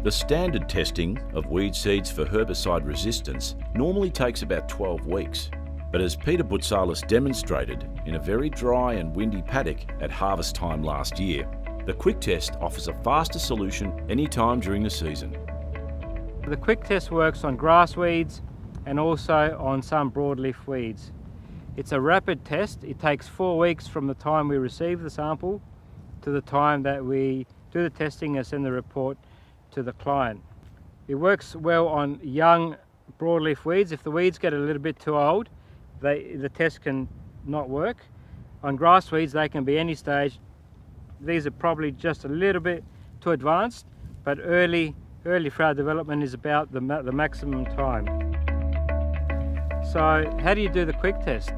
The standard testing of weed seeds for herbicide resistance normally takes about 12 weeks. But as Peter Boutsalis demonstrated in a very dry and windy paddock at harvest time last year, the quick test offers a faster solution any time during the season. The quick test works on grass weeds and also on some broadleaf weeds. It's a rapid test. It takes 4 weeks from the time we receive the sample to the time that we do the testing and send the report to the client. It works well on young broadleaf weeds. If the weeds get a little bit too old, the test can not work. On grass weeds, they can be any stage. These are probably just a little bit too advanced, but early flower development is about the maximum time. So how do you do the quick test?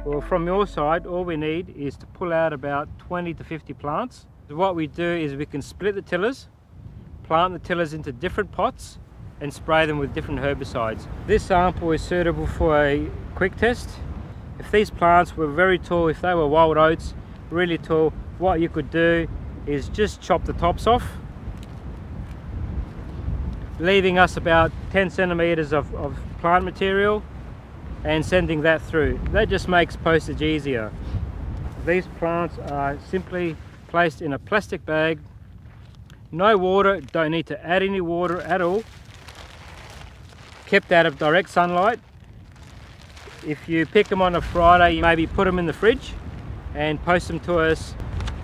Well, from your side, all we need is to pull out about 20 to 50 plants. What we do is we can split the tillers, plant the tillers into different pots and spray them with different herbicides. This sample is suitable for a quick test. If these plants were very tall, if they were wild oats, really tall, what you could do is just chop the tops off, leaving us about 10 centimeters of plant material and sending that through. That just makes postage easier. These plants are simply placed in a plastic bag. No water, don't need to add any water at all. Kept out of direct sunlight. If you pick them on a Friday, you maybe put them in the fridge and post them to us.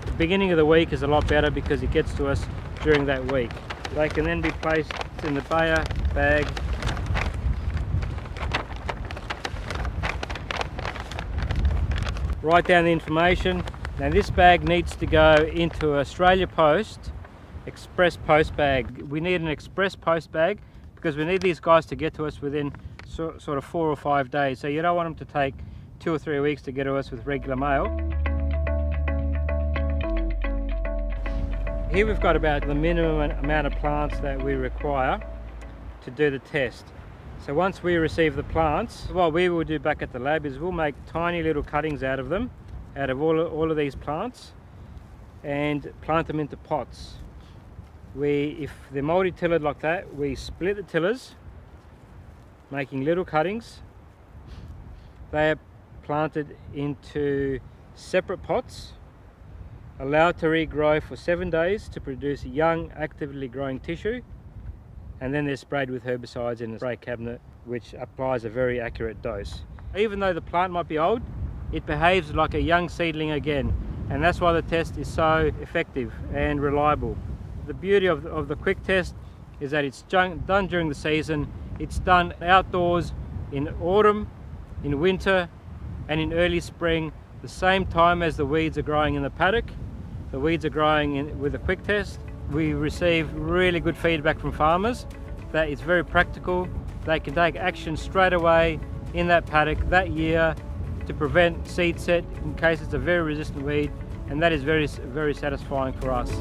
The beginning of the week is a lot better because it gets to us during that week. They can then be placed in the Bayer bag. Write down the information. Now this bag needs to go into Australia Post express post bag. We need an express post bag because we need these guys to get to us within sort of 4 or 5 days. So you don't want them to take 2 or 3 weeks to get to us with regular mail. Here we've got about the minimum amount of plants that we require to do the test. So once we receive the plants, what we will do back at the lab is we'll make tiny little cuttings out of them, out of all of these plants, and plant them into pots. If they're multi-tillered like that, we split the tillers, making little cuttings. They are planted into separate pots, allowed to regrow for 7 days to produce young, actively growing tissue, and then they're sprayed with herbicides in a spray cabinet, which applies a very accurate dose. Even though the plant might be old, it behaves like a young seedling again, and that's why the test is so effective and reliable. The beauty of the quick test is that it's done during the season. It's done outdoors in autumn, in winter, and in early spring, the same time as the weeds are growing in the paddock. The weeds are growing with a quick test. We receive really good feedback from farmers that it's very practical. They can take action straight away in that paddock that year to prevent seed set in case it's a very resistant weed, and that is very, very satisfying for us.